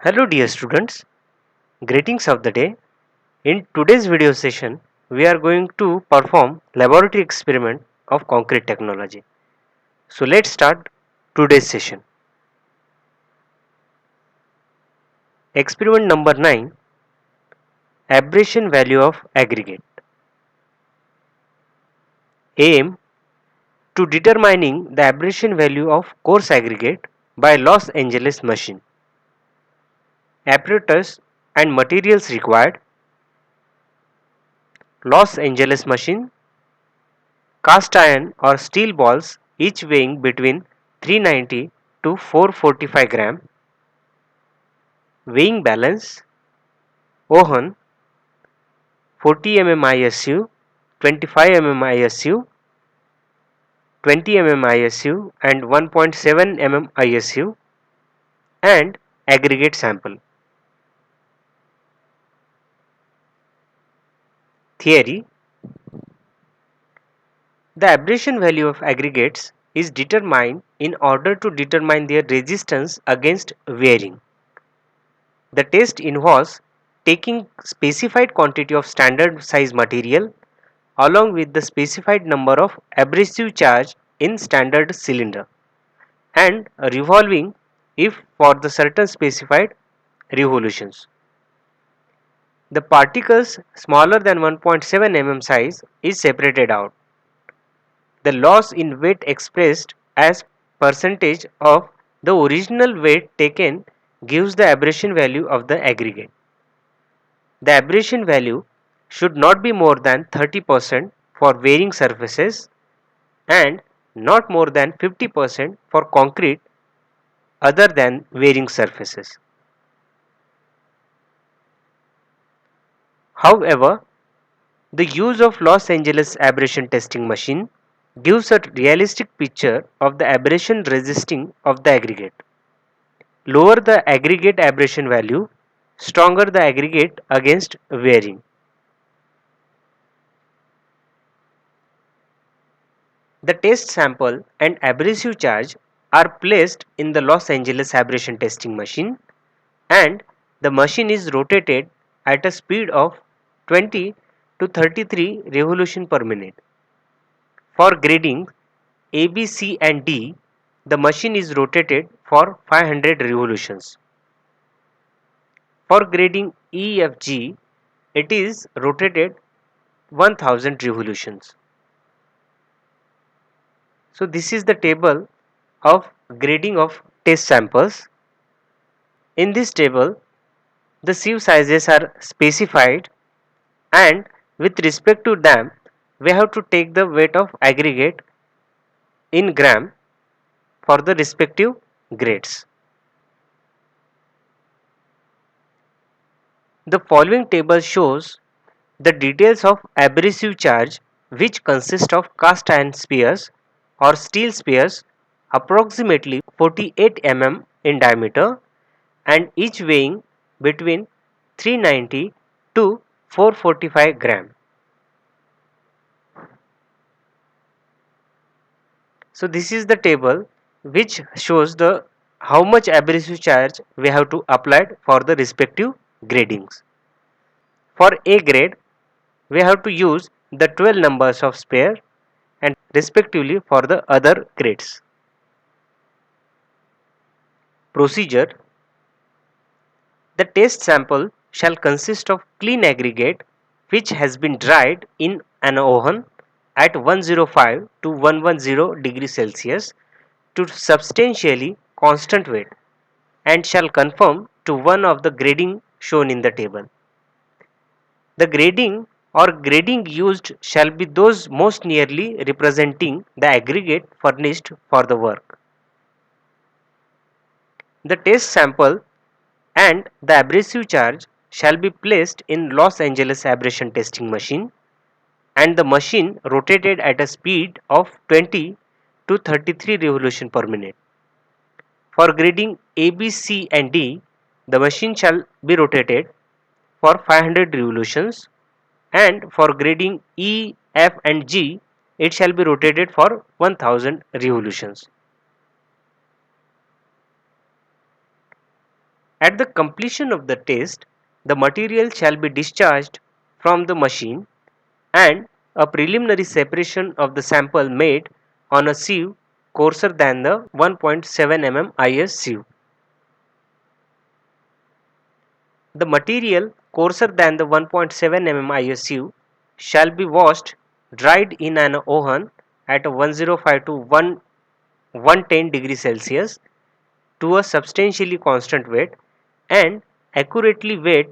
Hello dear students, greetings of the day. In today's video session, we are going to perform laboratory experiment of concrete technology. So let's start today's session. Experiment number 9, abrasion value of aggregate. Aim to determining the abrasion value of coarse aggregate by Los Angeles machine. Apparatus and materials required: Los Angeles machine, cast iron or steel balls each weighing between 390 to 445 gram, weighing balance, Ohan 40 mm ISU, 25 mm ISU, 20 mm ISU and 1.7 mm ISU, and aggregate sample. Theory: the abrasion value of aggregates is determined in order to determine their resistance against wearing. The test involves taking specified quantity of standard size material along with the specified number of abrasive charge in standard cylinder and revolving if for the certain specified revolutions. The particles smaller than 1.7 mm size is separated out. The loss in weight expressed as percentage of the original weight taken gives the abrasion value of the aggregate. The abrasion value should not be more than 30% for wearing surfaces and not more than 50% for concrete other than wearing surfaces. However, the use of Los Angeles abrasion testing machine gives a realistic picture of the abrasion resisting of the aggregate. Lower the aggregate abrasion value, stronger the aggregate against wearing. The test sample and abrasive charge are placed in the Los Angeles abrasion testing machine and the machine is rotated at a speed of 20 to 33 revolution per minute. For grading A, B, C and D, the machine is rotated for 500 revolutions. For grading E, F, G, it is rotated 1000 revolutions. So this is the table of grading of test samples. In this table, the sieve sizes are specified and with respect to them, we have to take the weight of aggregate in gram for the respective grades. The following table shows the details of abrasive charge, which consist of cast iron spheres or steel spheres approximately 48 mm in diameter and each weighing between 390 to 445 gram. So this is the table which shows the how much abrasive charge we have to apply for the respective gradings. For A grade, we have to use the 12 numbers of sphere and respectively for the other grades. Procedure: the test sample shall consist of clean aggregate which has been dried in an oven at 105 to 110 degrees Celsius to substantially constant weight and shall conform to one of the grading shown in the table. The grading or grading used shall be those most nearly representing the aggregate furnished for the work. The test sample and the abrasive charge shall be placed in Los Angeles abrasion testing machine and the machine rotated at a speed of 20 to 33 revolution per minute. For grading A, B, C and D, the machine shall be rotated for 500 revolutions and for grading E, F and G, it shall be rotated for 1000 revolutions. At the completion of the test, the material shall be discharged from the machine and a preliminary separation of the sample made on a sieve coarser than the 1.7 mm IS sieve. The material coarser than the 1.7 mm IS sieve shall be washed, dried in an oven at 105 to 110 degrees Celsius to a substantially constant weight and accurately weighed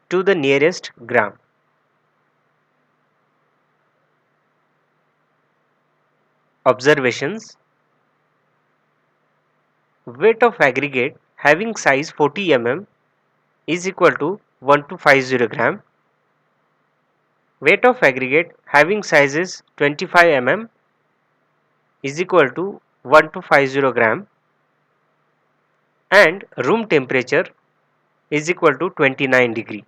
to the nearest gram. Observations: weight of aggregate having size 40 mm is equal to 1250 gram. Weight of aggregate having sizes 25 mm is equal to 1250 gram, and room temperature is equal to 29 degree.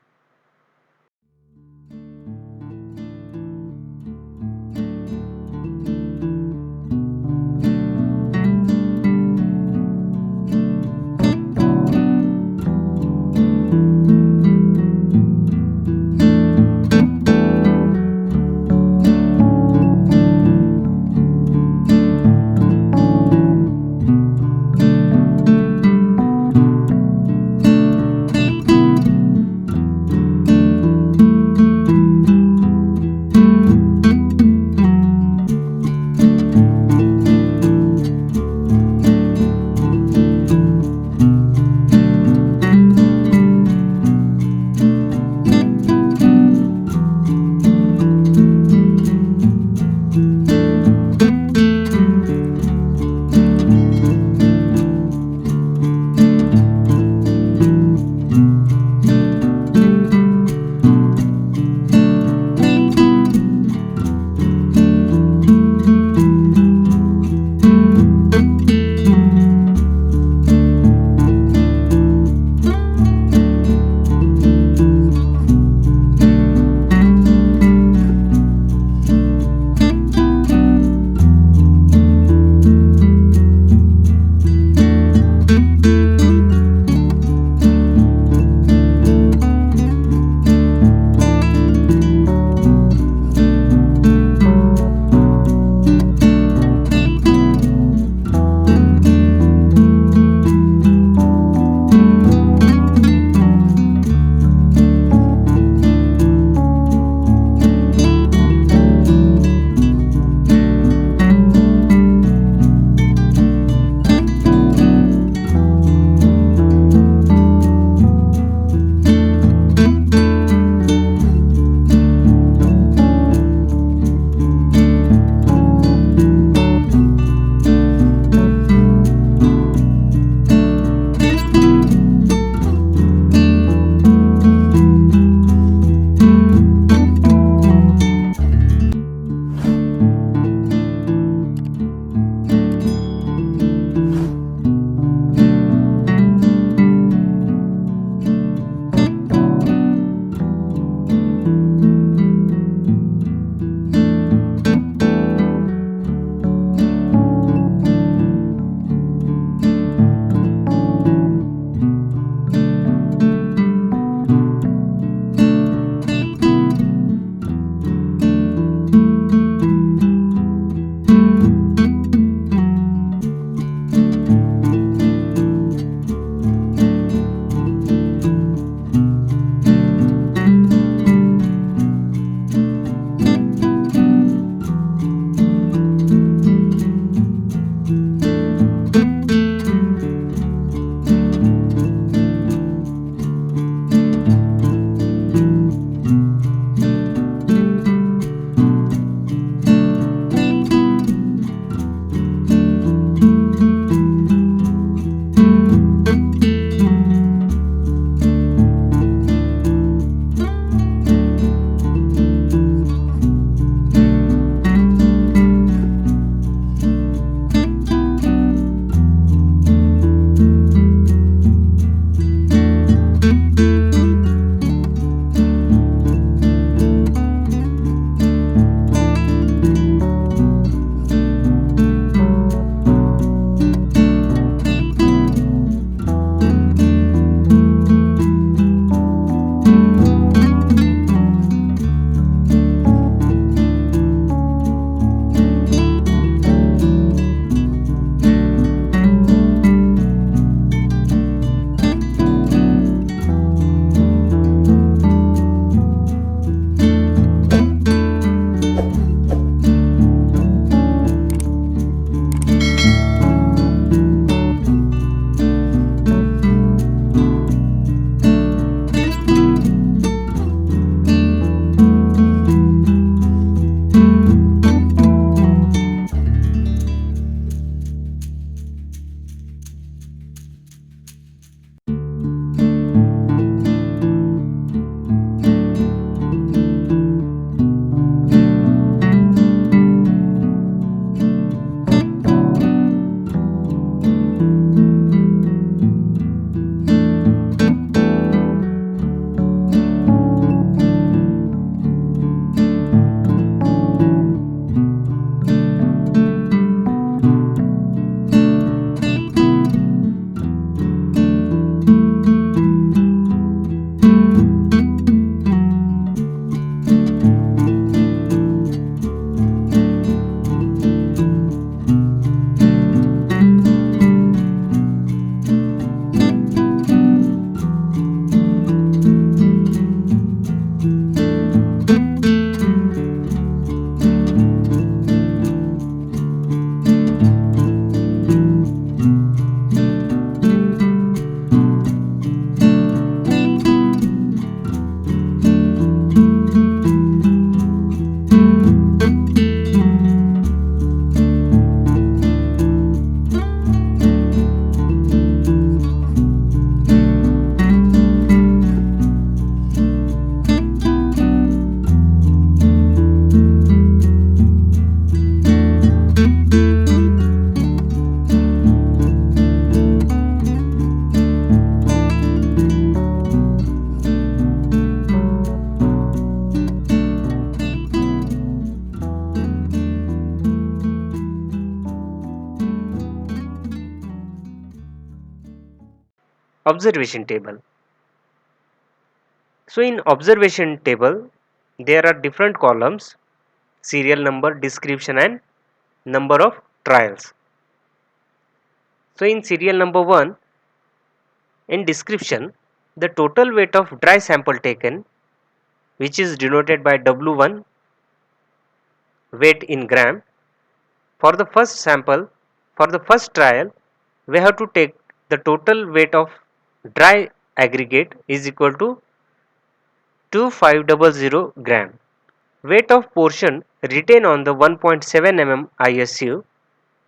observation table. So in observation table there are different columns: serial number, description and number of trials. So in serial number 1, in description, the total weight of dry sample taken, which is denoted by W1 weight in gram. For the first sample, for the first trial, we have to take the total weight of dry aggregate is equal to 2500 gram. Weight of portion retained on the 1.7 mm ISU,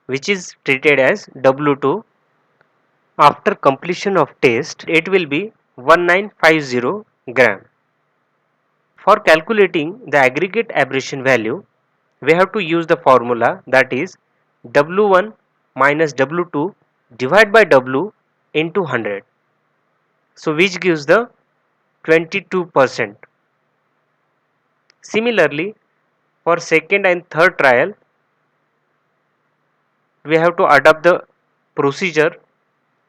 which is treated as W2. After completion of test, it will be 1950 gram. For calculating the aggregate abrasion value, we have to use the formula, that is W1 minus W2 divided by W into 100. So which gives the 22%. Similarly, for second and third trial, we have to adopt the procedure,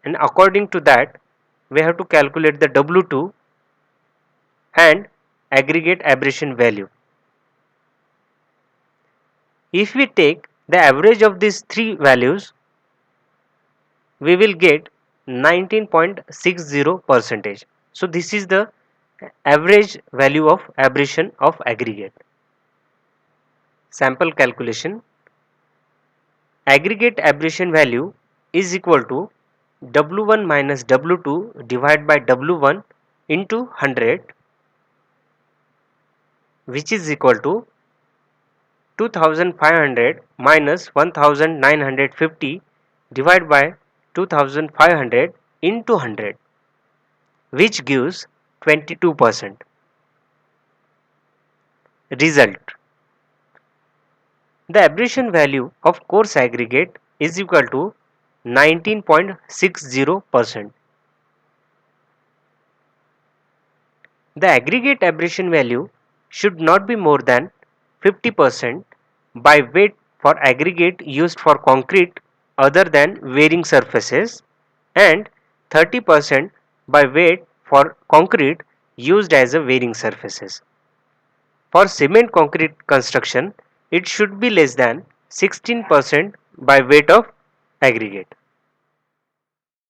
and according to that we have to calculate the W2 and aggregate abrasion value. If we take the average of these three values, we will get 19.60%. So this is the average value of abrasion of aggregate. Sample calculation: aggregate abrasion value is equal to W1 minus W2 divided by W1 into 100, which is equal to 2500 minus 1950 divided by 2500 into 100, which gives 22%. Result: the abrasion value of coarse aggregate is equal to 19.60%. The aggregate abrasion value should not be more than 50% by weight for aggregate used for concrete other than wearing surfaces, and 30% by weight for concrete used as a wearing surfaces. For cement concrete construction, it should be less than 16% by weight of aggregate.